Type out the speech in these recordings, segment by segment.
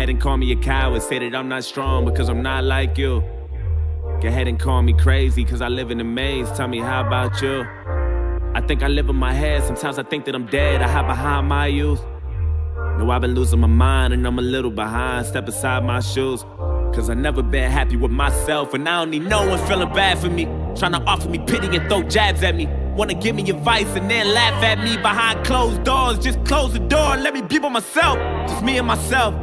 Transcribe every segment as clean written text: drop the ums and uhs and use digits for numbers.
ahead and call me a coward, say that I'm not strong because I'm not like you. Go ahead and call me crazy cause I live in a maze, tell me how about you? I think I live in my head, sometimes I think that I'm dead, I hide behind my youth. No, I've been losing my mind and I'm a little behind, step aside my shoes. Cause I never been happy with myself and I don't need no one feeling bad for me, trying to offer me pity and throw jabs at me. Wanna give me advice and then laugh at me behind closed doors. Just close the door and let me be by myself, just me and myself.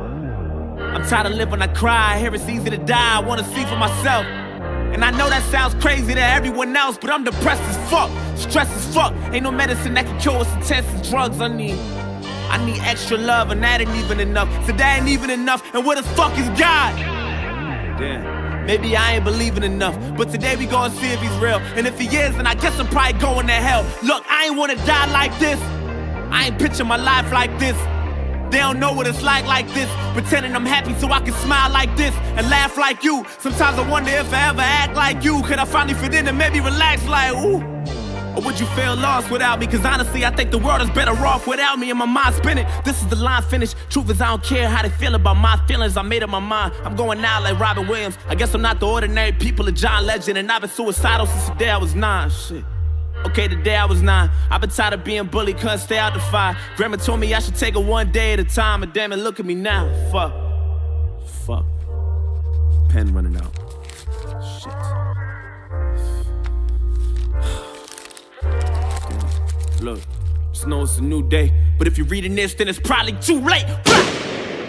I'm tired of living, I cry, I hear it's easy to die, I wanna see for myself. And I know that sounds crazy to everyone else, but I'm depressed as fuck, stressed as fuck. Ain't no medicine that can cure what's intense as drugs. I need extra love and that ain't even enough. So that ain't even enough, and where the fuck is God? Damn, maybe I ain't believing enough, but today we gonna see if he's real. And if he is, then I guess I'm probably going to hell. Look, I ain't wanna die like this, I ain't picture my life like this. They don't know what it's like this, pretending I'm happy so I can smile like this and laugh like you. Sometimes I wonder if I ever act like you. Could I finally fit in and maybe relax like, ooh? Or would you feel lost without me? Cause honestly, I think the world is better off without me and my mind spinning. This is the line finished. Truth is I don't care how they feel about my feelings. I made up my mind, I'm going out like Robin Williams. I guess I'm not the ordinary people of John Legend. And I've been suicidal since the day I was 9, shit. Okay, the day I was 9, I've been tired of being bullied, couldn't stay out the fire. Grandma told me I should take it one day at a time, and damn it, look at me now. Fuck. Pen running out. Shit. Damn. Look, just know it's a new day, but if you're reading this, then it's probably too late.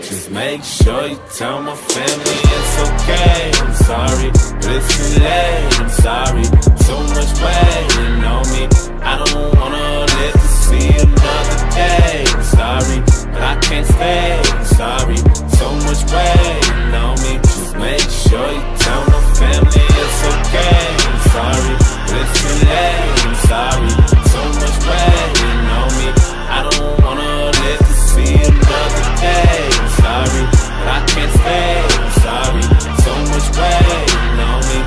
Just make sure you tell my family it's okay. I'm sorry, but it's too late. I'm sorry, so much waiting on me. I don't wanna live to see another day. I'm sorry, but I can't stay. I'm sorry, so much waiting on me. Just make sure you tell my family it's okay. I'm sorry, but it's too late. I'm sorry, so much waiting on me. I don't wanna live to see another day. Sorry, but I can't stay. I'm sorry, so much waiting on me.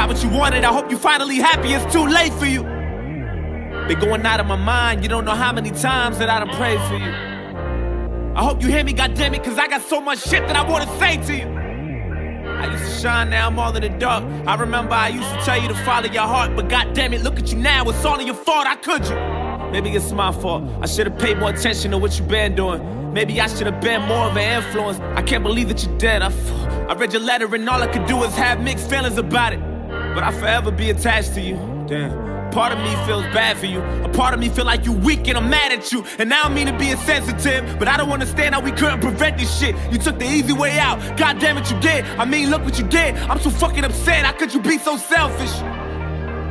What you wanted, I hope you finally happy. It's too late for you. Been going out of my mind, you don't know how many times that I done prayed for you. I hope you hear me, goddammit, cause I got so much shit that I wanna say to you. I used to shine, now I'm all in the dark. I remember I used to tell you to follow your heart, but goddammit, look at you now, it's all in your fault, how could you? Maybe it's my fault, I should've paid more attention to what you been doing. Maybe I should've been more of an influence. I can't believe that you're dead. I read your letter and all I could do is have mixed feelings about it. But I'll forever be attached to you. Damn. Part of me feels bad for you. A part of me feel like you weak and I'm mad at you. And I don't mean to be insensitive, but I don't understand how we couldn't prevent this shit. You took the easy way out. God damn it, you did. I mean, look what you did. I'm so fucking upset. How could you be so selfish?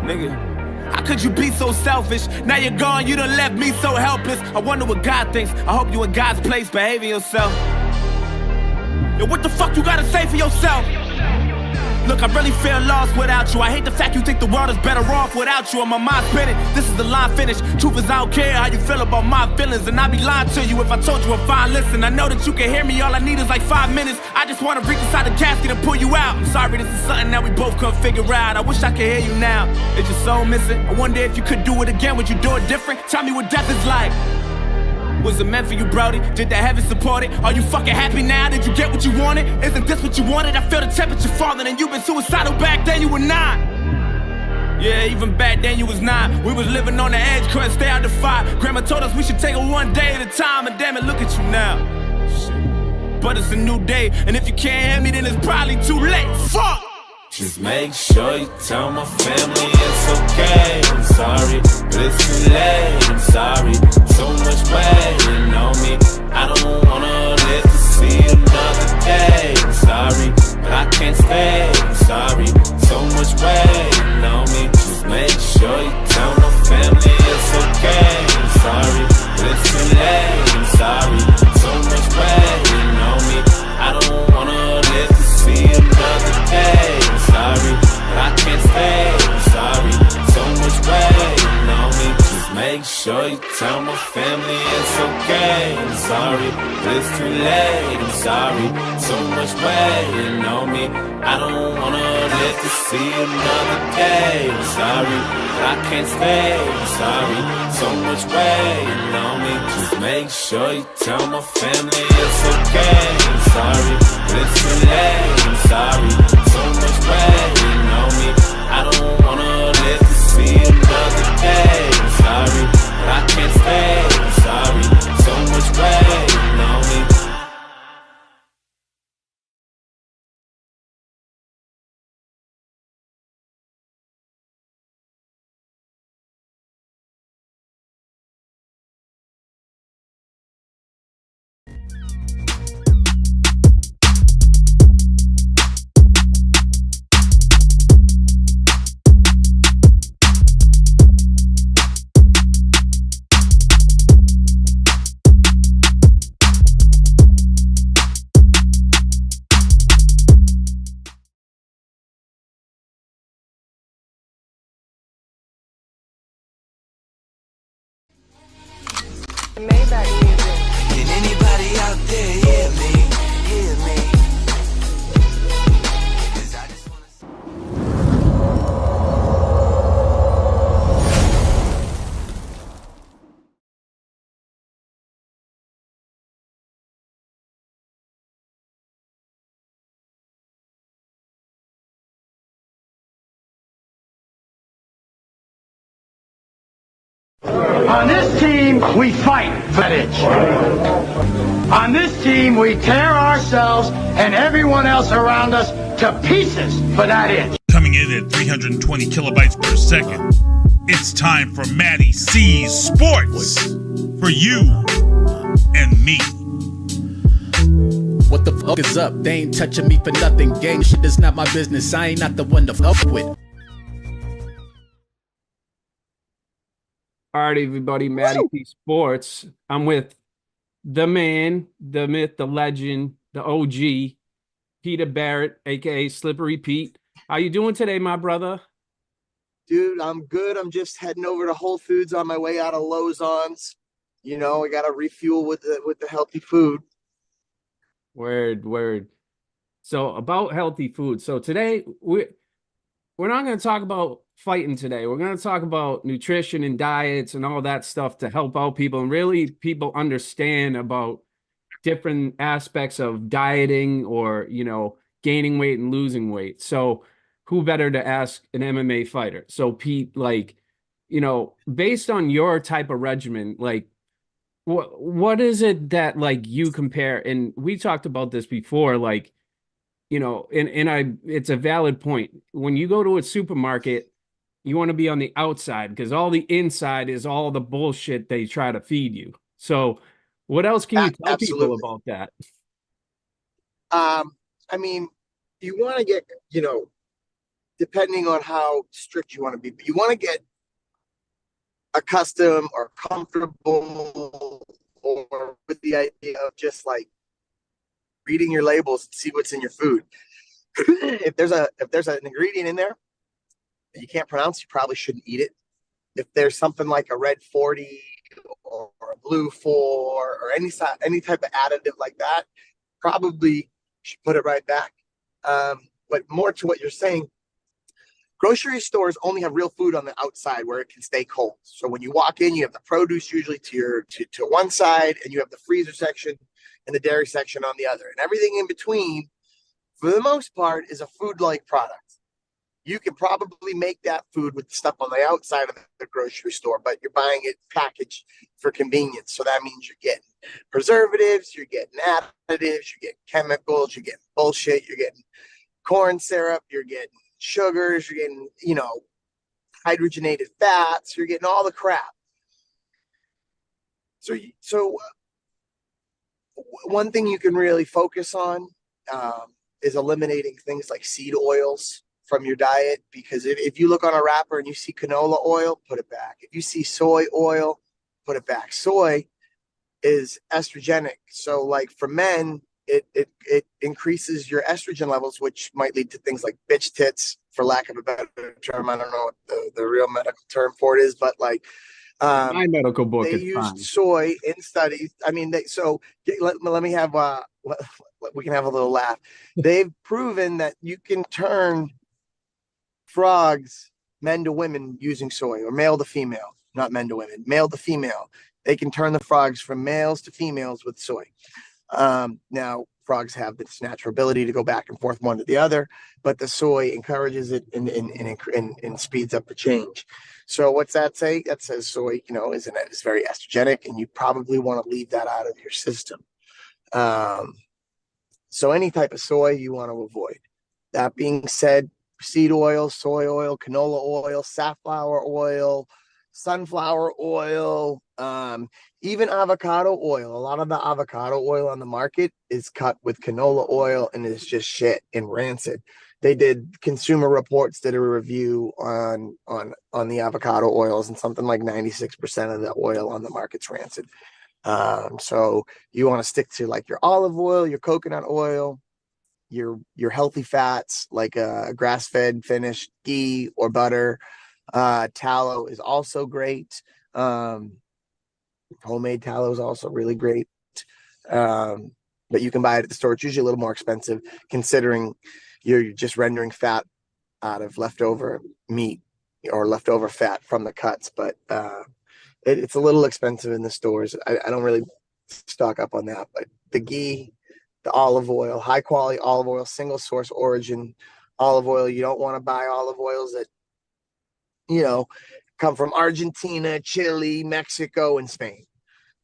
Nigga, how could you be so selfish? Now you're gone, you done left me so helpless. I wonder what God thinks. I hope you in God's place behaving yourself. Yo, what the fuck you gotta say for yourself? Look, I really feel lost without you. I hate the fact you think the world is better off without you. And my mind's spinning, this is the line finished. Truth is I don't care how you feel about my feelings. And I'd be lying to you if I told you I'm fine. Listen, I know that you can hear me, all I need is like 5 minutes. I just wanna reach inside the casket and pull you out. I'm sorry, this is something that we both couldn't figure out. I wish I could hear you now. Is your soul missing? I wonder if you could do it again, would you do it different? Tell me what death is like. Was it meant for you, Brody? Did the heavens support it? Are you fucking happy now? Did you get what you wanted? Isn't this what you wanted? I feel the temperature falling and you've been suicidal back then, you were not. Yeah, even back then you was not. We was living on the edge, couldn't stay out the fire. Grandma told us we should take it one day at a time, and damn it, look at you now. Shit. But it's a new day, and if you can't hear me, then it's probably too late. Fuck! Just make sure you tell my family it's okay. I'm sorry, but it's too late. I'm sorry, so much waiting on me. I don't wanna live to see another day. I'm sorry, but I can't stay. I'm sorry, so much waiting on me. Just make sure you tell my family it's okay. I'm tell my family it's okay. I'm sorry, but it's too late. I'm sorry, so much weighing on me. I don't wanna live to see another day. I'm sorry, but I can't stay. I'm sorry, so much weighing on me. Just make sure you tell my family it's okay. I'm sorry, but it's too late. I'm sorry, so much weighing on me. I don't wanna live to see another day. I'm sorry, but I can't stay. I'm sorry, so much weighing on me. Maybach music. Can anybody out there hear me? Hear me? 'Cause I just wanna On this team, we fight for that itch. On this team, we tear ourselves and everyone else around us to pieces for that itch. Coming in at 320 kilobytes per second, it's time for MattieC Sports for you and me. What the fuck is up? They ain't touching me for nothing. Gang shit is not my business. I ain't not the one to fuck with. All right, everybody, MattieC Sports. I'm with the man, the myth, the legend, the OG, Peter Barrett, aka Slippery Pete. How you doing today, my brother? Dude, I'm good. I'm just heading over to Whole Foods on my way out of Lozon's. You know, I got to refuel with the healthy food. Word. So about healthy food. So today we're not going to talk about fighting today. We're going to talk about nutrition and diets and all that stuff to help out people and really people understand about different aspects of dieting or, you know, gaining weight and losing weight. So who better to ask an MMA fighter? So Pete, like, you know, based on your type of regimen, like what is it that like you compare? And we talked about this before, like, you know, and it's a valid point. When you go to a supermarket, you want to be on the outside because all the inside is all the bullshit they try to feed you. So what else can you tell people about that? I mean, you want to get, you know, depending on how strict you want to be, but you want to get accustomed or comfortable or with the idea of just like reading your labels and see what's in your food. If there's an ingredient in there that you can't pronounce, you probably shouldn't eat it. If there's something like a red 40 or a blue 4 or any type of additive like that, probably should put it right back. But more to what you're saying, grocery stores only have real food on the outside where it can stay cold. So when you walk in, you have the produce usually to one side, and you have the freezer section and the dairy section on the other. And everything in between, for the most part, is a food-like product. You can probably make that food with the stuff on the outside of the grocery store, but you're buying it packaged for convenience. So that means you're getting preservatives, you're getting additives, you're getting chemicals, you're getting bullshit, you're getting corn syrup, you're getting sugars, you're getting, you know, hydrogenated fats, you're getting all the crap. So one thing you can really focus on is eliminating things like seed oils from your diet, because if you look on a wrapper and you see canola oil, put it back. If you see soy oil, put it back. Soy is estrogenic. So like for men, it increases your estrogen levels, which might lead to things like bitch tits, for lack of a better term. I don't know what the real medical term for it is, but like My medical book They is used fine. soy in studies. I mean, let me have we can have a little laugh. They've proven that you can turn frogs men to women using soy, or male to female, not men to women, male to female. They can turn the frogs from males to females with soy. Now, frogs have this natural ability to go back and forth one to the other, but the soy encourages it and speeds up the change. So what's that say? That says soy, is very estrogenic, and you probably want to leave that out of your system. So any type of soy you want to avoid. That being said, seed oil, soy oil, canola oil, safflower oil, sunflower oil, even avocado oil. A lot of the avocado oil on the market is cut with canola oil and is just shit and rancid. They did Consumer Reports did a review on the avocado oils, and something like 96% of the oil on the market's rancid. So you want to stick to like your olive oil, your coconut oil, your healthy fats like grass-fed finished ghee or butter. Tallow is also great. Homemade tallow is also really great. But you can buy it at the store. It's usually a little more expensive considering you're just rendering fat out of leftover meat or leftover fat from the cuts. But it's a little expensive in the stores. I don't really stock up on that. But the ghee, the olive oil, high quality olive oil, single source origin olive oil. You don't want to buy olive oils that, come from Argentina, Chile, Mexico, and Spain.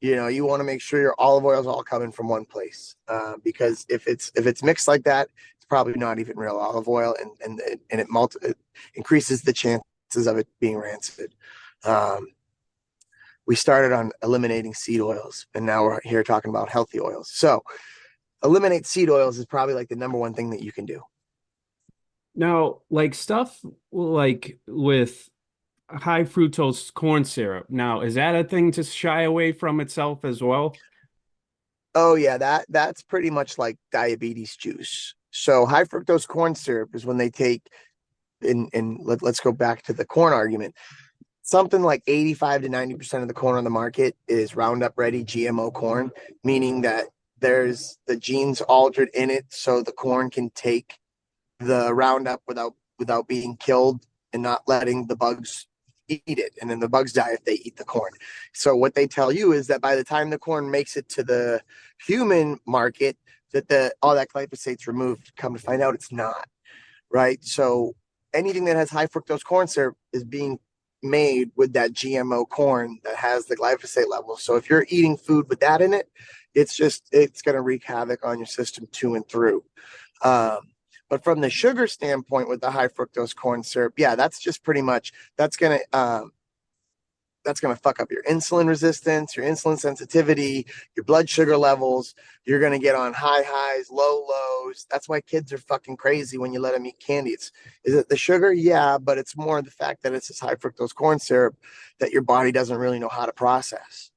You want to make sure your olive oil is all coming from one place, because if it's mixed like that, it's probably not even real olive oil, and it increases the chances of it being rancid. We started on eliminating seed oils, and now we're here talking about healthy oils. So eliminate seed oils is probably like the number one thing that you can do. Now, like stuff like with high fructose corn syrup. Now, is that a thing to shy away from itself as well? Oh yeah, that's pretty much like diabetes juice. So high fructose corn syrup is when they take let's go back to the corn argument. Something like 85 to 90% of the corn on the market is Roundup Ready GMO corn, meaning that there's the genes altered in it so the corn can take the Roundup without being killed and not letting the bugs eat it. And then the bugs die if they eat the corn. So what they tell you is that by the time the corn makes it to the human market, that all that glyphosate's removed. Come to find out it's not, right? So anything that has high fructose corn syrup is being made with that GMO corn that has the glyphosate level. So if you're eating food with that in it, it's going to wreak havoc on your system to and through. But from the sugar standpoint with the high fructose corn syrup, yeah, that's just pretty much, that's going to fuck up your insulin resistance, your insulin sensitivity, your blood sugar levels. You're going to get on high highs, low lows. That's why kids are fucking crazy when you let them eat candy. Is it the sugar? Yeah, but it's more the fact that it's this high fructose corn syrup that your body doesn't really know how to process.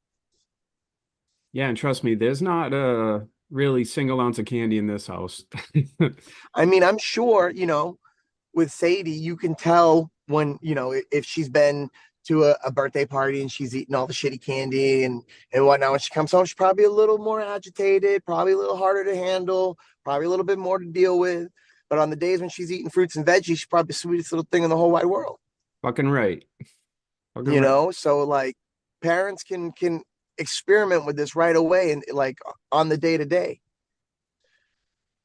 Yeah, and trust me, there's not a really single ounce of candy in this house. I mean, I'm sure, with Sadie, you can tell when, if she's been to a birthday party and she's eating all the shitty candy and whatnot. When she comes home, she's probably a little more agitated, probably a little harder to handle, probably a little bit more to deal with. But on the days when she's eating fruits and veggies, she's probably the sweetest little thing in the whole wide world. Fucking right. So like parents can experiment with this right away and like on the day to day.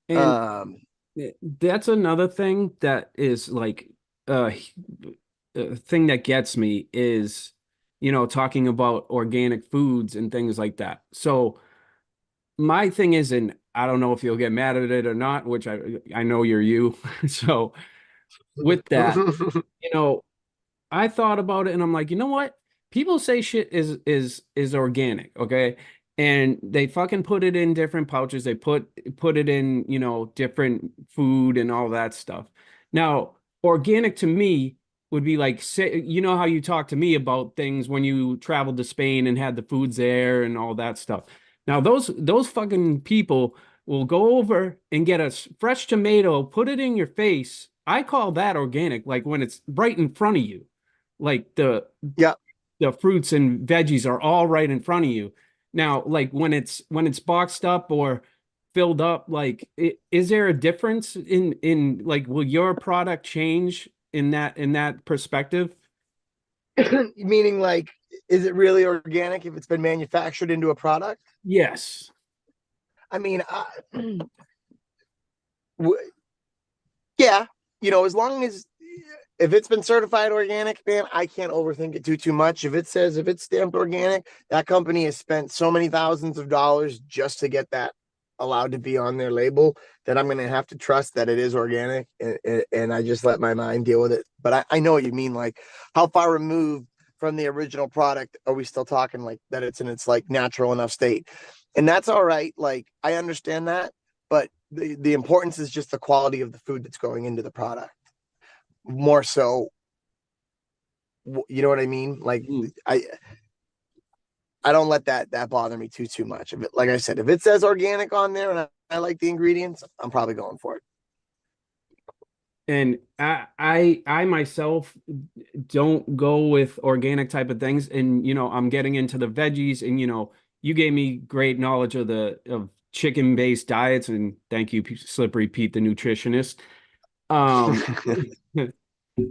And that's another thing that is like thing that gets me is, talking about organic foods and things like that. So my thing is, and I don't know if you'll get mad at it or not, which I know you're you. So with that, I thought about it and I'm like, you know what? People say shit is organic, okay? And they fucking put it in different pouches. They put it in, different food and all that stuff. Now, organic to me would be like, say, how you talk to me about things when you traveled to Spain and had the foods there and all that stuff. Now, those fucking people will go over and get a fresh tomato, put it in your face. I call that organic, like when it's right in front of you. Like yeah. the fruits and veggies are all right in front of you. Now, like when it's boxed up or filled up, like is there a difference in like will your product change in that perspective? Meaning, like, is it really organic if it's been manufactured into a product? Yes. I mean, yeah, as long as if it's been certified organic, man, I can't overthink it too much. If it's stamped organic, that company has spent so many thousands of dollars just to get that allowed to be on their label that I'm going to have to trust that it is organic, and I just let my mind deal with it. But I know what you mean. Like, how far removed from the original product are we still talking, like that it's in its like natural enough state? And that's all right. Like, I understand that, but the importance is just the quality of the food that's going into the product more so. You know what I mean? Like, I don't let that bother me too much. If it, like I said, if it says organic on there and I like the ingredients, I'm probably going for it. And I myself don't go with organic type of things. And, I'm getting into the veggies and, you gave me great knowledge of chicken-based diets, and thank you, Slippery Pete, the nutritionist.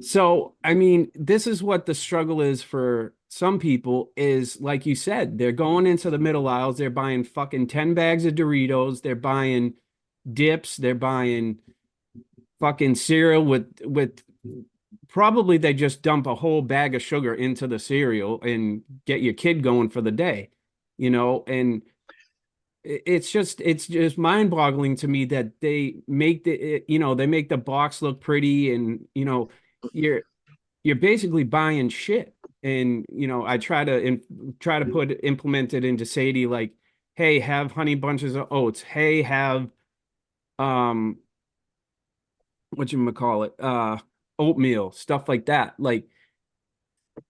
So, I mean, this is what the struggle is for some people is, like you said, they're going into the middle aisles, they're buying fucking 10 bags of Doritos, they're buying dips, they're buying fucking cereal with probably they just dump a whole bag of sugar into the cereal and get your kid going for the day, and it's just mind-boggling to me that they make they make the box look pretty, and you're basically buying shit. And I try to implement it into Sadie, like, hey, have honey bunches of oats, hey, have oatmeal, stuff like that. Like,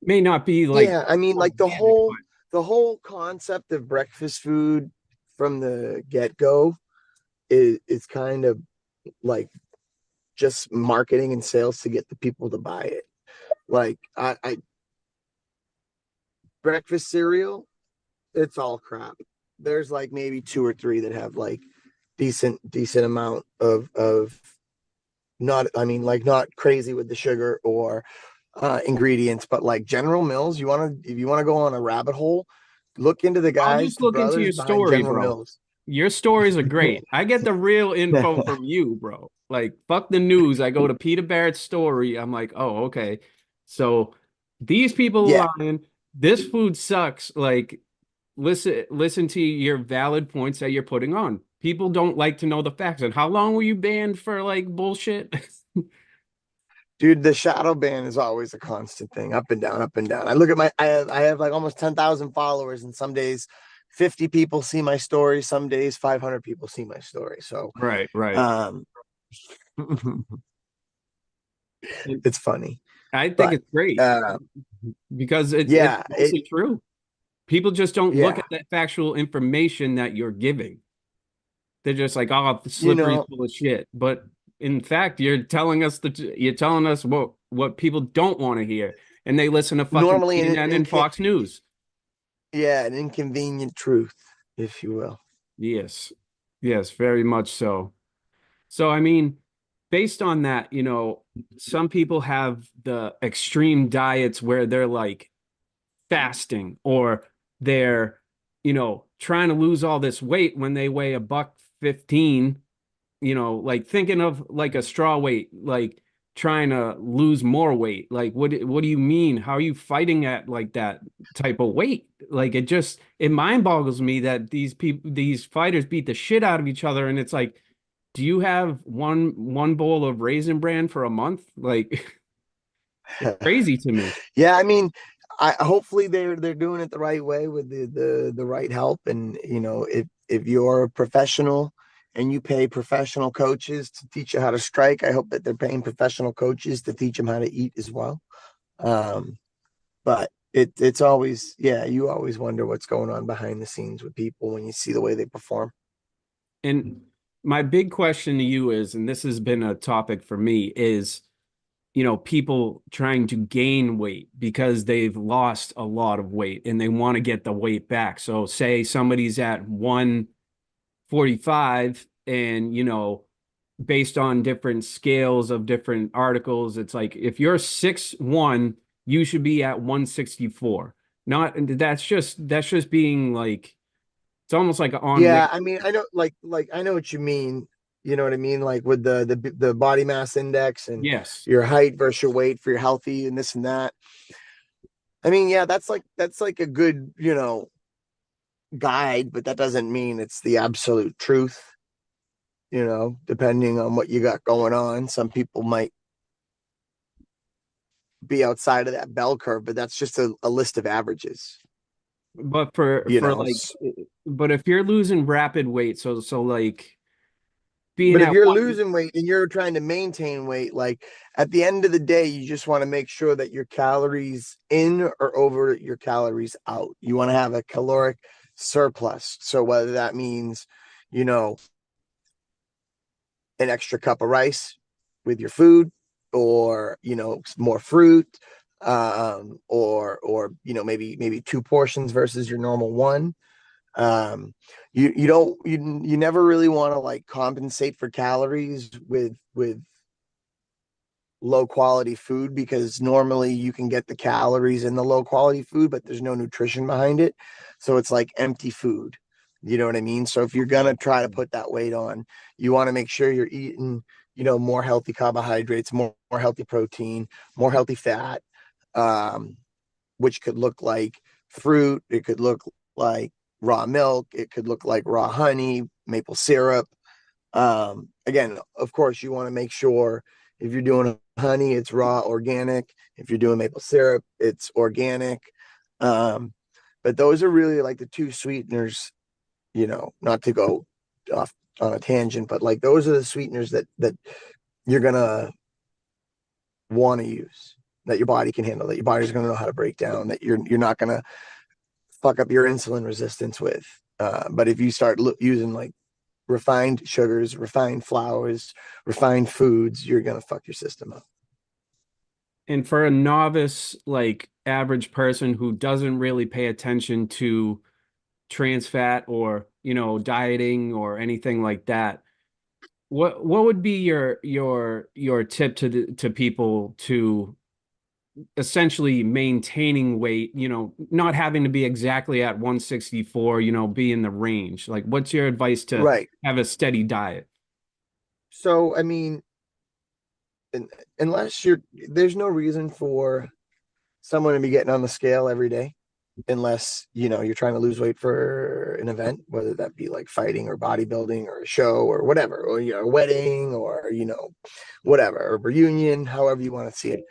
may not be like, yeah, I mean, like the whole concept of breakfast food from the get-go is kind of like just marketing and sales to get the people to buy it. Like, I breakfast cereal, it's all crap. There's like maybe two or three that have like decent amount of not, I mean, like, not crazy with the sugar or ingredients, but like General Mills, if you want to go on a rabbit hole, look into the I'll guys, just the look into brothers your behind story, General bro. Mills. Your stories are great. I get the real info from you, bro. Like, fuck the news. I go to Peter Barrett's story. I'm like, oh, okay. So these people Yeah, are lying. This food sucks. Like, listen to your valid points that you're putting on. People don't like to know the facts. And how long were you banned for like bullshit? dude, the shadow ban is always a constant thing, up and down, up and down. I look at I have like almost 10,000 followers, and some days 50 people see my story, some days 500 people see my story. So, Right. it's funny, I think but it's great because it's yeah, mostly true. People just don't look yeah, at that factual information that you're giving. They're just like, oh, the you slippery know, full of shit. But in fact, you're telling us what people don't want to hear, and they listen to fucking normally CNN and Fox News. yeah, an inconvenient truth, if you will. Yes, yes, very much so. So, I mean, based on that, some people have the extreme diets where they're like fasting, or they're, trying to lose all this weight when they weigh a buck 15, like thinking of like a straw weight, like trying to lose more weight. Like, what do you mean? How are you fighting at like that type of weight? Like, it mind boggles me that these fighters beat the shit out of each other. And it's like, do you have one bowl of Raisin Bran for a month? Like, it's crazy to me. Yeah, I mean, I hopefully they're doing it the right way with the right help. And if you're a professional and you pay professional coaches to teach you how to strike, I hope that they're paying professional coaches to teach them how to eat as well. But it's always, yeah, you always wonder what's going on behind the scenes with people when you see the way they perform. And my big question to you is, and this has been a topic for me, is, people trying to gain weight because they've lost a lot of weight and they want to get the weight back. So say somebody's at 145 and, based on different scales of different articles, it's like if you're 6'1", you should be at 164. Not that's just being like, it's almost like on Yeah, weight. I mean, I know, like I know what you mean. You know what I mean? Like with the body mass index and Yes. your height versus your weight for your healthy and this and that. I mean, yeah, that's like a good, guide, but that doesn't mean it's the absolute truth. Depending on what you got going on, some people might be outside of that bell curve, but that's just a list of averages. But for like, but if you're losing rapid weight, so like being But if at you're one, losing weight and you're trying to maintain weight, like at the end of the day, you just want to make sure that your calories in or over your calories out. You want to have a caloric surplus. So whether that means, an extra cup of rice with your food, or more fruit, or maybe two portions versus your normal one. You never really want to like compensate for calories with low quality food, because normally you can get the calories in the low quality food, but there's no nutrition behind it, so it's like empty food. You know what I mean? So if you're gonna try to put that weight on, you want to make sure you're eating more healthy carbohydrates, more healthy protein, more healthy fat, which could look like fruit, it could look like raw milk, it could look like raw honey, maple syrup. Again, of course, you want to make sure if you're doing honey, it's raw, organic. If you're doing maple syrup, it's organic. But those are really like the two sweeteners, not to go off on a tangent, but like those are the sweeteners that you're gonna want to use, that your body can handle, that your body's gonna know how to break down, that you're not gonna fuck up your insulin resistance with. But if you start using like refined sugars, refined flours, refined foods, you're gonna fuck your system up. and for a novice, like average person who doesn't really pay attention to trans fat or, dieting or anything like that, what would be your tip to people to essentially maintaining weight, not having to be exactly at 164, be in the range? Like, what's your advice to Right. have a steady diet? So, I mean, unless there's no reason for someone to be getting on the scale every day, unless, you're trying to lose weight for an event, whether that be like fighting or bodybuilding or a show or whatever, or, a wedding or, whatever, or reunion, however you want to see it.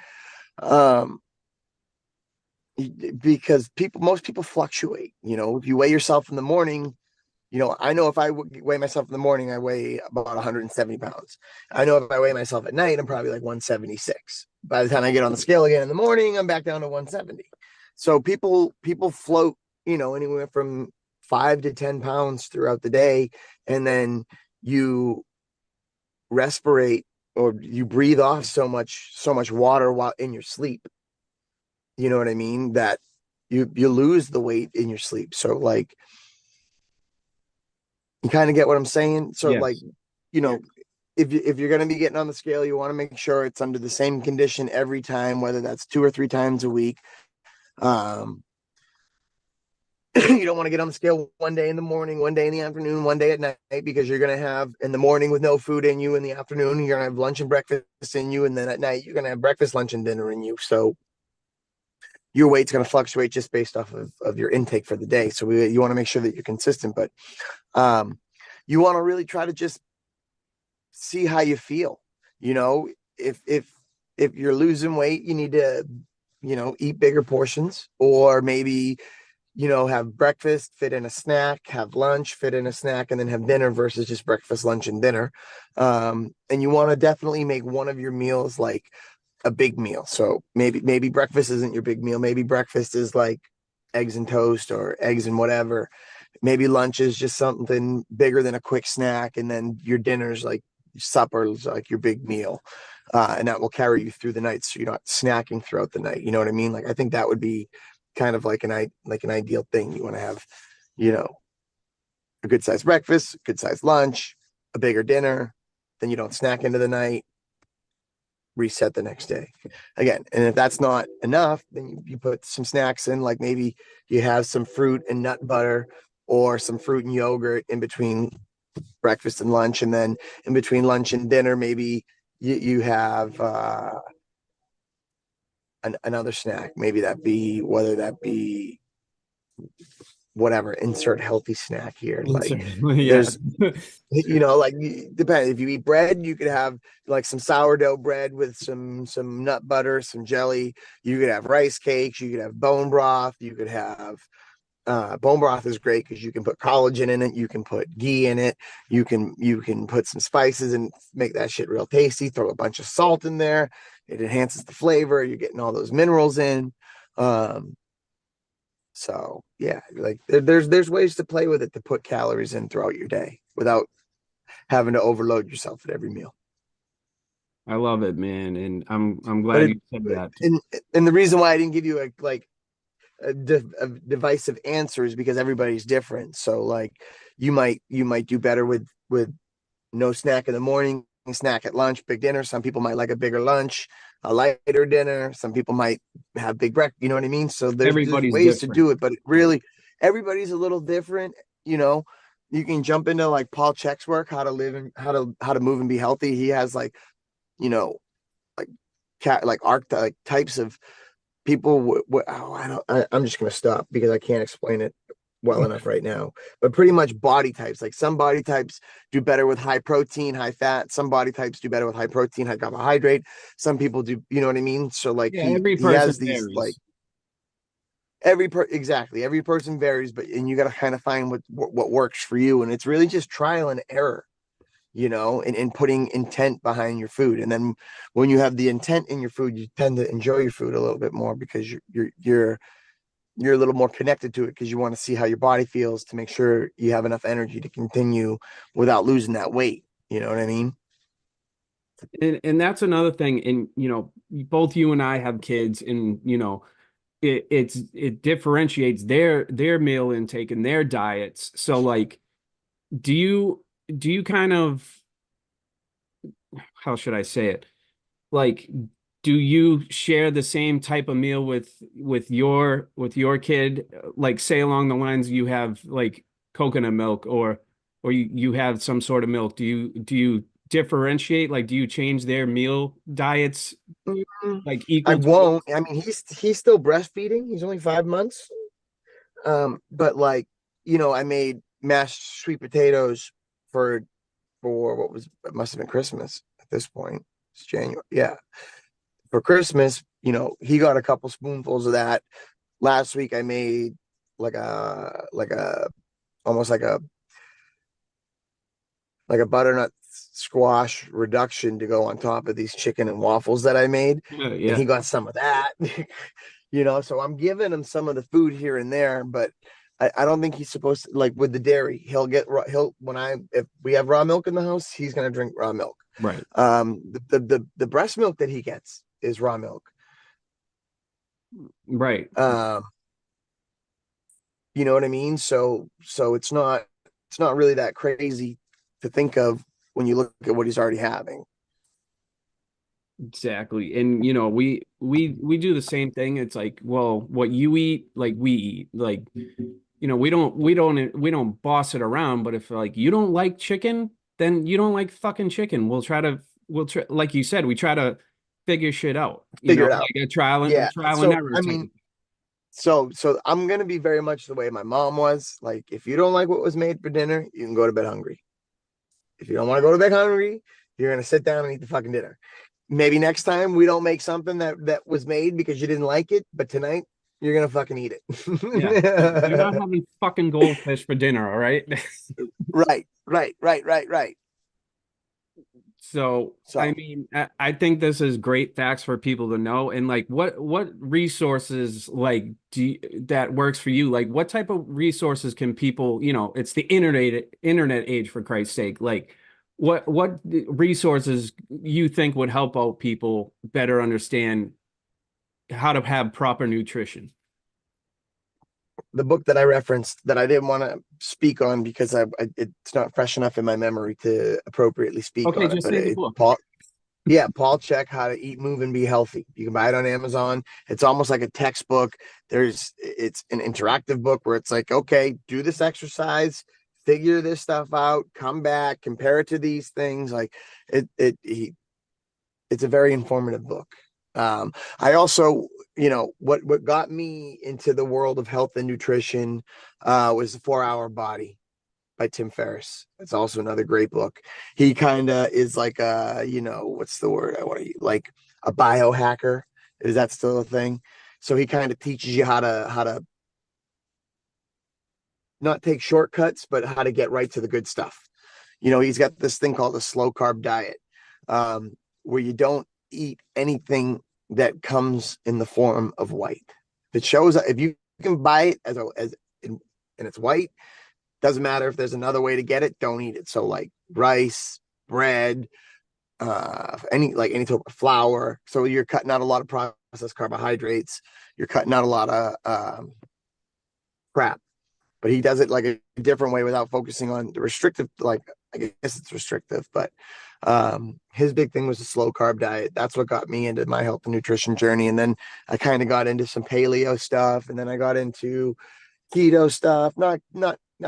Because most people fluctuate. If you weigh yourself in the morning, I know if I weigh myself in the morning, I weigh about 170 pounds. I know if I weigh myself at night, I'm probably like 176. By the time I get on the scale again in the morning, I'm back down to 170. So people float, anywhere from 5 to 10 pounds throughout the day. And then you respirate or you breathe off so much water while in your sleep. You know what I mean? That you lose the weight in your sleep. So like, you kind of get what I'm saying? So Yes. like, if you're going to be getting on the scale, you want to make sure it's under the same condition every time, whether that's 2 or 3 times a week. You don't want to get on the scale one day in the morning, one day in the afternoon, one day at night, because you're going to have in the morning with no food in you, in the afternoon, you're going to have lunch and breakfast in you. And then at night, you're going to have breakfast, lunch, and dinner in you. So your weight's going to fluctuate just based off of your intake for the day. So you want to make sure that you're consistent, but you want to really try to just see how you feel. If you're losing weight, you need to, eat bigger portions, or maybe, have breakfast, fit in a snack, have lunch, fit in a snack, and then have dinner versus just breakfast, lunch, and dinner. And you want to definitely make one of your meals like a big meal. So maybe breakfast isn't your big meal. Maybe breakfast is like eggs and toast or eggs and whatever. Maybe lunch is just something bigger than a quick snack. And then your dinner's like, supper is like your big meal, and that will carry you through the night, so you're not snacking throughout the night. You know what I mean? Like I think that would be kind of like an ideal thing. You want to have, you know, a good sized breakfast, good sized lunch, a bigger dinner, then you don't snack into the night, reset the next day again. And if that's not enough, then you put some snacks in, like maybe you have some fruit and nut butter or some fruit and yogurt in between breakfast and lunch. And then in between lunch and dinner, maybe you have another snack. Maybe whether that be whatever, insert healthy snack here. Like there's, you know, like depending, if you eat bread, you could have like some sourdough bread with some nut butter, some jelly. You could have rice cakes, you could have bone broth, you could have bone broth is great because you can put collagen in it, you can put ghee in it, you can put some spices and make that shit real tasty. Throw a bunch of salt in there, it enhances the flavor, you're getting all those minerals in. So yeah, like there's ways to play with it to put calories in throughout your day without having to overload yourself at every meal. I love it, man, and I'm glad you said that. And the reason why I didn't give you a divisive answer is because everybody's different. So like you might do better with no snack in the morning, snack at lunch, big dinner. Some people might like a bigger lunch, a lighter dinner. Some people might have big breakfast. You know what I mean? So there's ways to do it, but really everybody's a little different. You know, you can jump into like Paul Chek's work, how to live and how to move and be healthy. He has like, you know, like types of people. I'm just going to stop because I can't explain it well enough right now, but pretty much body types. Like some body types do better with high protein, high fat. Some body types do better with high protein, high carbohydrate. Some people do, you know what I mean? So like he has these varies. Like every person varies, and you got to kind of find what works for you. And it's really just trial and error, you know, and putting intent behind your food. And then when you have the intent in your food, you tend to enjoy your food a little bit more because you're a little more connected to it because you want to see how your body feels to make sure you have enough energy to continue without losing that weight. You know what I mean? And that's another thing. And, you know, both you and I have kids, and, you know, it differentiates their meal intake and their diets. So like, do you kind of, how should I say it? Like, do you share the same type of meal with your kid? Like, say along the lines, you have like coconut milk or you have some sort of milk. Do you differentiate? Like, do you change their meal diets like equal? I won't. I mean, he's still breastfeeding. He's only 5 months. But like, you know, I made mashed sweet potatoes for it must have been Christmas at this point. It's January. Yeah. For Christmas, you know, he got a couple spoonfuls of that. Last week I made almost like a butternut squash reduction to go on top of these chicken and waffles that I made. Yeah. And he got some of that. You know, so I'm giving him some of the food here and there, but I don't think he's supposed to, like with the dairy, if we have raw milk in the house, he's gonna drink raw milk. Right. The breast milk that he gets is raw milk. Right. You know what I mean? So it's not really that crazy to think of when you look at what he's already having. Exactly. And you know, we do the same thing. It's like, well, what you eat, like we eat. Like, you know, we don't boss it around, but if like you don't like chicken, then you don't like fucking chicken. We'll try, like you said, we try to figure shit out. Figure it out. Like a trial and error. I mean, so I'm gonna be very much the way my mom was. Like, if you don't like what was made for dinner, you can go to bed hungry. If you don't want to go to bed hungry, you're gonna sit down and eat the fucking dinner. Maybe next time we don't make something that was made because you didn't like it, but tonight you're gonna fucking eat it. Yeah. You're not having fucking goldfish for dinner, all right? Right. So I mean, I think this is great facts for people to know. And like, what resources like that works for you? Like, what type of resources can people? You know, it's the internet age, for Christ's sake. Like, what resources you think would help out people better understand how to have proper nutrition? The book that I referenced that I didn't want to speak on because it's not fresh enough in my memory to appropriately speak Okay, on it. just But say the book. Paul Check, How to Eat, Move, and Be Healthy. You can buy it on Amazon. It's almost like a textbook. It's an interactive book where it's like, okay, do this exercise, figure this stuff out, come back, compare it to these things. Like it's a very informative book. I also, what got me into the world of health and nutrition was The 4 Hour Body by Tim Ferriss. It's also another great book. He kind of is like what's the word I want to use? Like a biohacker. Is that still a thing? So he kind of teaches you how to not take shortcuts, but how to get right to the good stuff. He's got this thing called a slow carb diet, where you don't eat anything that comes in the form of white. If you can buy it and it's white, doesn't matter if there's another way to get it, don't eat it. So like rice, bread, any type of flour. So you're cutting out a lot of processed carbohydrates. You're cutting out a lot of crap. But he does it like a different way without focusing on the restrictive. Like, I guess it's restrictive, but his big thing was a slow carb diet. That's what got me into my health and nutrition journey. And then I kind of got into some paleo stuff, and then I got into keto stuff. I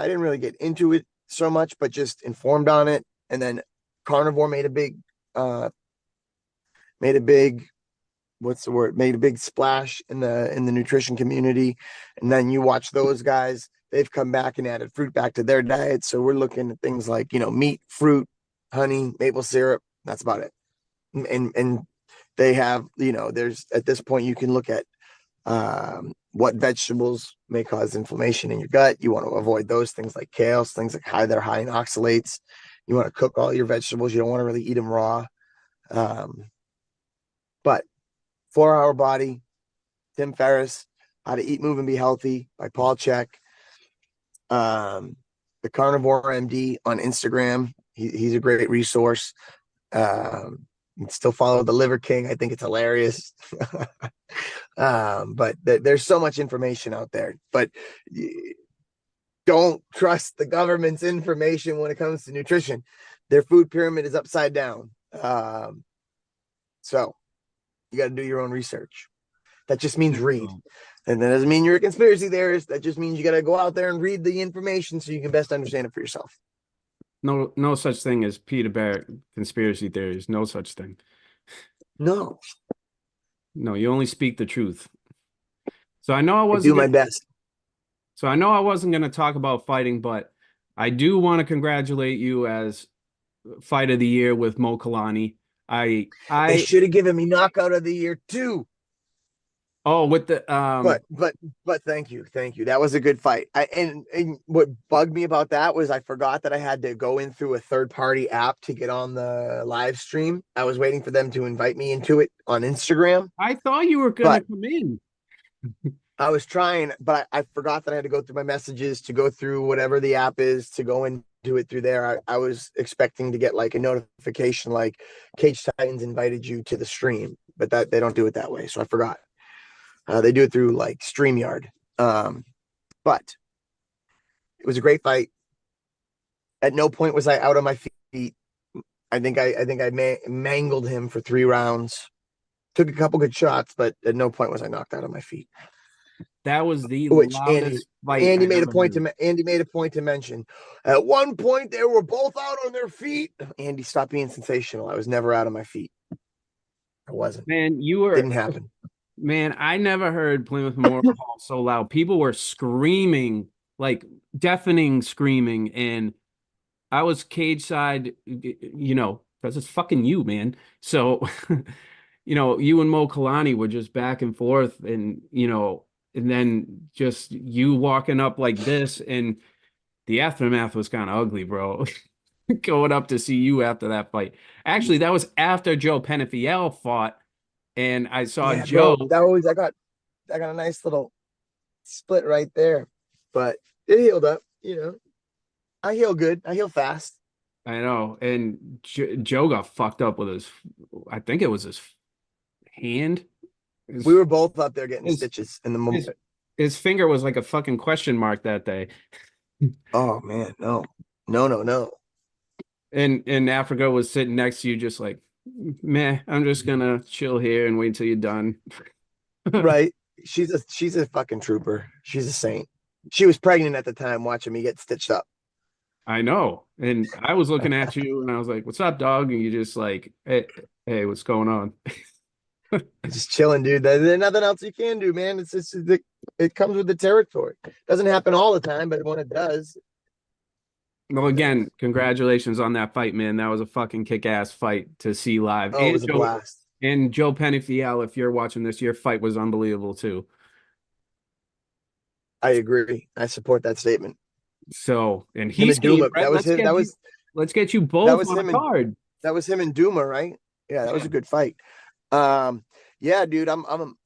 didn't really get into it so much, but just informed on it. And then carnivore made a big splash in the nutrition community. And then you watch those guys, they've come back and added fruit back to their diet. So we're looking at things like, meat, fruit, honey, maple syrup. That's about it. And they have, there's, at this point, you can look at what vegetables may cause inflammation in your gut. You want to avoid those things like kale, things like they're high in oxalates. You want to cook all your vegetables. You don't want to really eat them raw. But 4 Hour Body, Tim Ferriss, How to Eat, Move, and Be Healthy by Paul Check. The Carnivore MD on Instagram. He's a great resource. You can still follow the Liver King. I think it's hilarious. But there's so much information out there. But don't trust the government's information when it comes to nutrition. Their food pyramid is upside down. So you got to do your own research. That just means read. And that doesn't mean you're a conspiracy theorist. That just means you got to go out there and read the information so you can best understand it for yourself. No such thing as Peter Barrett conspiracy theories. No such thing. No, you only speak the truth. So I know I wasn't do my best. So I know I wasn't going to talk about fighting, but I do want to congratulate you as Fight of the Year with Mo Kalani. They should have given me Knockout of the Year too. Oh, with the but thank you. That was a good fight. And what bugged me about that was I forgot that I had to go in through a third-party app to get on the live stream. I was waiting for them to invite me into it on Instagram. I thought you were going to come in. I was trying, but I forgot that I had to go through my messages, to go through whatever the app is, to go into it through there. I was expecting to get like a notification like Cage Titans invited you to the stream, but that they don't do it that way. So I forgot. They do it through like StreamYard. But it was a great fight. At no point was I out on my feet. I think I mangled him for 3 rounds. Took a couple good shots, but at no point was I knocked out on my feet. That was the Which loudest fight. Andy made a point to mention. At one point, they were both out on their feet. Andy, stop being sensational. I was never out on my feet. I wasn't. Man, didn't happen. Man, I never heard Plymouth Memorial Hall so loud. People were screaming, like deafening screaming, and I was cage side, because it's fucking you, man. So, you and Mo Kalani were just back and forth, and and then just you walking up like this, and the aftermath was kind of ugly, bro. Going up to see you after that fight. Actually, that was after Joe Penafiel fought. And I saw Joe. Bro, I got a nice little split right there, but it healed up. I heal good. I heal fast. I know. And Joe got fucked up with his, I think it was his hand. We were both up there getting his, stitches in the moment. his finger was like a fucking question mark that day. Oh man, no. And Africa was sitting next to you, just like, meh, I'm just gonna chill here and wait till you're done. Right? She's a fucking trooper. She's a saint. She was pregnant at the time watching me get stitched up. I know. And I was looking at you and I was like, what's up, dog? And you just like, hey, what's going on? Just chilling, dude. There's nothing else you can do, man. It's just it comes with the territory. Doesn't happen all the time, but when it does. Well, again, congratulations on that fight, man. That was a fucking kick-ass fight to see live. Oh, it was a blast. And Joe Pennyfiel, if you're watching this, your fight was unbelievable too. I agree. I support that statement. So, and Him he's and Duma. That was him. Let's get you both on a card. That was him and Duma, right? Yeah, that was a good fight. Yeah, dude.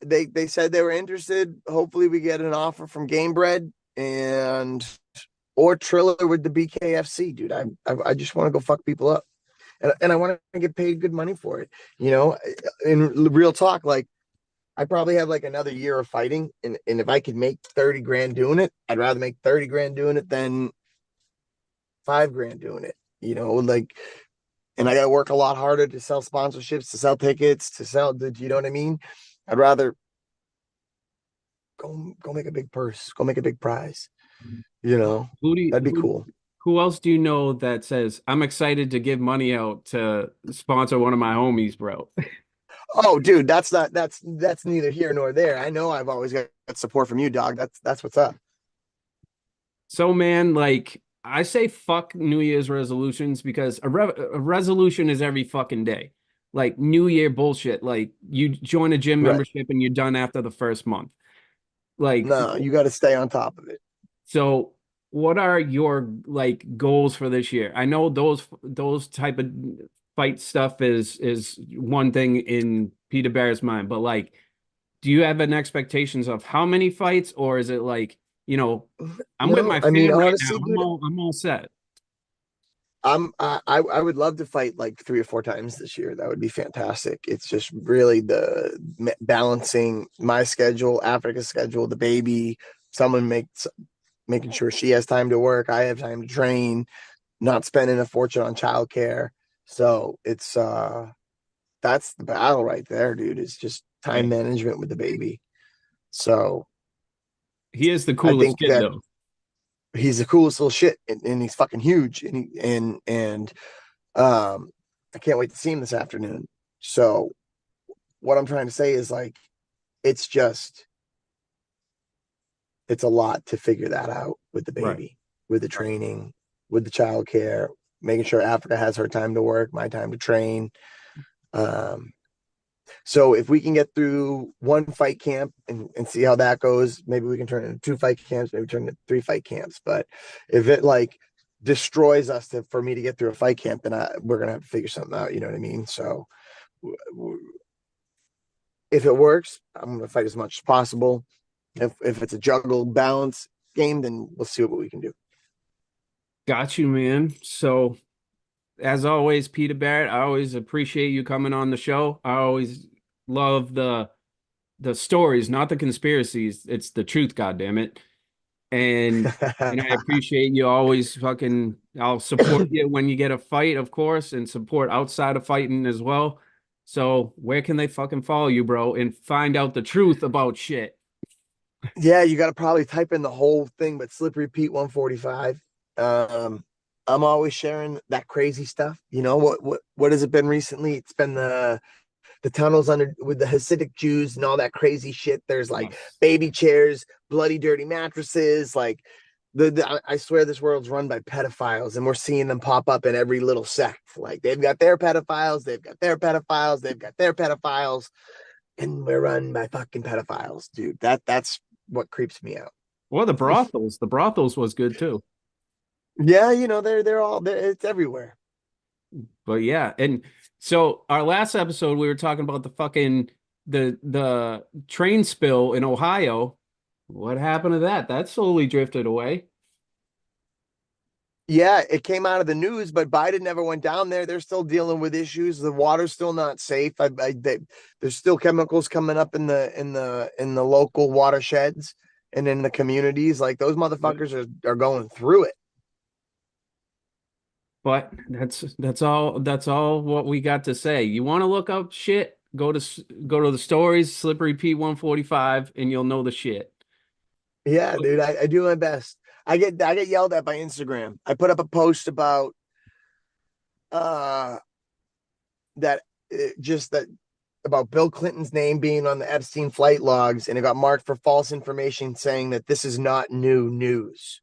They said they were interested. Hopefully, we get an offer from Gamebred or Triller with the BKFC, dude. I just want to go fuck people up, and I want to get paid good money for it. You know, in real talk, like I probably have like another year of fighting, and if I could make 30 grand doing it, I'd rather make 30 grand doing it than 5 grand doing it. You know, like, and I got to work a lot harder to sell sponsorships, to sell tickets, to sell. You know what I mean? I'd rather go make a big purse, go make a big prize. You know, that'd be cool. Who else do you know that says, I'm excited to give money out to sponsor one of my homies, bro? Oh, dude, that's neither here nor there. I know I've always got support from you, dog. That's what's up. So, man, like I say, fuck New Year's resolutions because a resolution is every fucking day. Like New Year bullshit. Like you join a gym membership and you're done after the first month. Like, no, you got to stay on top of it. So what are your like goals for this year? I know those type of fight stuff is one thing in Peter Barrett's mind, but like, do you have an expectations of how many fights, or is it like, you know, I'm with my family right honestly, now. dude, I'm all set. I would love to fight like 3 or 4 times this year. That would be fantastic. It's just really the balancing my schedule, Africa's schedule, the baby, making sure she has time to work, I have time to train, not spending a fortune on childcare. So it's that's the battle right there, dude. It's just time management with the baby. So he is the coolest kid though. He's the coolest little shit, and he's fucking huge. And I can't wait to see him this afternoon. So what I'm trying to say is like it's a lot to figure that out with the baby, with the training, with the childcare, making sure Africa has her time to work, my time to train. So if we can get through 1 fight camp and see how that goes, maybe we can turn it into 2 fight camps, maybe turn it into 3 fight camps. But if it like destroys us for me to get through a fight camp, then we're going to have to figure something out. You know what I mean? So if it works, I'm going to fight as much as possible. If it's a juggle balance game, then we'll see what we can do. Got you, man. So as always, Peter Barrett, I always appreciate you coming on the show. I always love the stories, not the conspiracies. It's the truth, goddammit. And I appreciate you always fucking, I'll support you when you get a fight, of course, and support outside of fighting as well. So where can they fucking follow you, bro, and find out the truth about shit? Yeah, you got to probably type in the whole thing, but Slippery Pete 145. I'm always sharing that crazy stuff. You know what has it been recently? It's been the tunnels under with the Hasidic Jews and all that crazy shit. There's like baby chairs, bloody dirty mattresses. Like I swear this world's run by pedophiles, and we're seeing them pop up in every little sect. Like they've got their pedophiles, they've got their pedophiles, they've got their pedophiles, and we're run by fucking pedophiles, dude. That's what creeps me out. Well, the brothels was good too. Yeah, you know, they're all it's everywhere. But yeah, and so our last episode we were talking about the fucking the train spill in Ohio. What happened to that? That slowly drifted away. Yeah, it came out of the news, but Biden never went down there. They're still dealing with issues. The water's still not safe. There's still chemicals coming up in the local watersheds and in the communities. Like those motherfuckers are going through it. But that's all what we got to say. You want to look up shit? Go to the stories, Slippery Pete 145, and you'll know the shit. Yeah, dude, I do my best. I get yelled at by Instagram. I put up a post about about Bill Clinton's name being on the Epstein flight logs, and it got marked for false information, saying that this is not new news.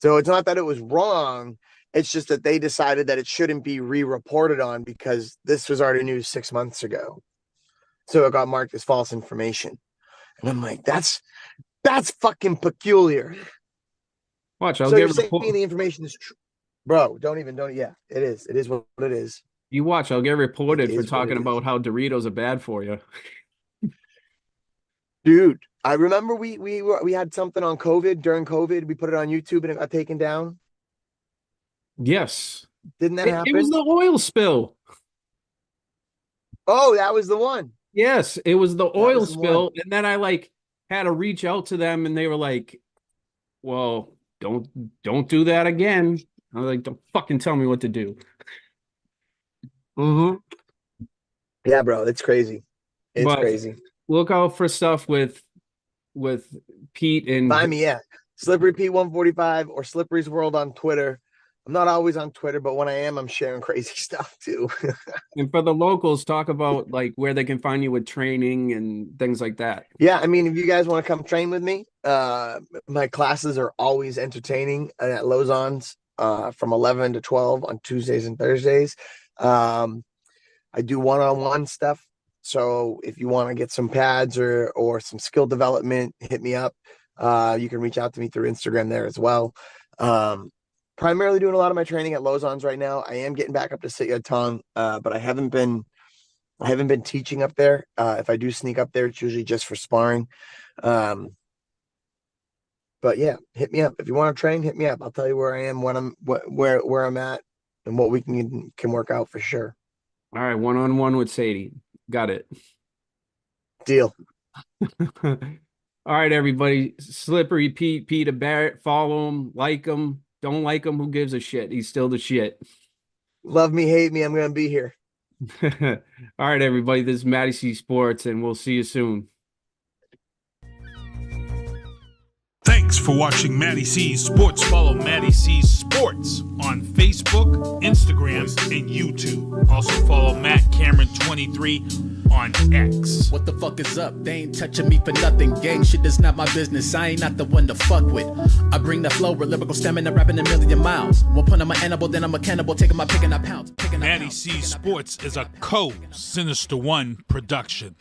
So it's not that it was wrong. It's just that they decided that it shouldn't be re-reported on because this was already news 6 months ago. So it got marked as false information. And I'm like, that's fucking peculiar. Watch, I'll so get you're saying the information is true. Bro, don't. Yeah, it is. It is what it is. You watch, I'll get reported for talking about how Doritos are bad for you. Dude, I remember we had something on COVID during COVID. We put it on YouTube and it got taken down. Yes. Didn't that happen? It was the oil spill. Oh, that was the one. Yes, it was the oil spill. And then I had to reach out to them and they were like, well, don't do that again. I was like, don't fucking tell me what to do. Mm-hmm. Yeah, bro, it's crazy. It's crazy. Look out for stuff with Pete and find me, yeah. Slippery Pete 145 or Slippery's World on Twitter. I'm not always on Twitter, but when I am, I'm sharing crazy stuff too. And for the locals, talk about where they can find you with training and things like that. Yeah, I mean, if you guys want to come train with me, my classes are always entertaining at Lozon's from 11 to 12 on Tuesdays and Thursdays. I do one-on-one stuff. So if you want to get some pads or some skill development, hit me up. You can reach out to me through Instagram there as well. Primarily doing a lot of my training at Lozon's right now. I am getting back up to Sit Yat Tong, but I haven't been teaching up there. If I do sneak up there, it's usually just for sparring. But yeah, hit me up if you want to train. Hit me up. I'll tell you where I am, where I'm at, and what we can work out for sure. All right, one-on-one with Sadie. Got it. Deal. All right, everybody. Slippery Pete, Peter Barrett. Follow him, like him. Don't like him, who gives a shit? He's still the shit. Love me, hate me, I'm going to be here. All right, everybody. This is MattieC Sports, and we'll see you soon. Thanks for watching MattieC Sports. Follow MattieC Sports on Facebook, Instagram, and YouTube. Also follow Matt Cameron 23 on X. What the fuck is up? They ain't touching me for nothing. Gang shit is not my business. I ain't not the one to fuck with. I bring the flow with lyrical stamina, rapping a million miles. One point I'm an animal, then I'm a cannibal, taking my pick and I pounce. MattieC Sports is a Sinista1 production.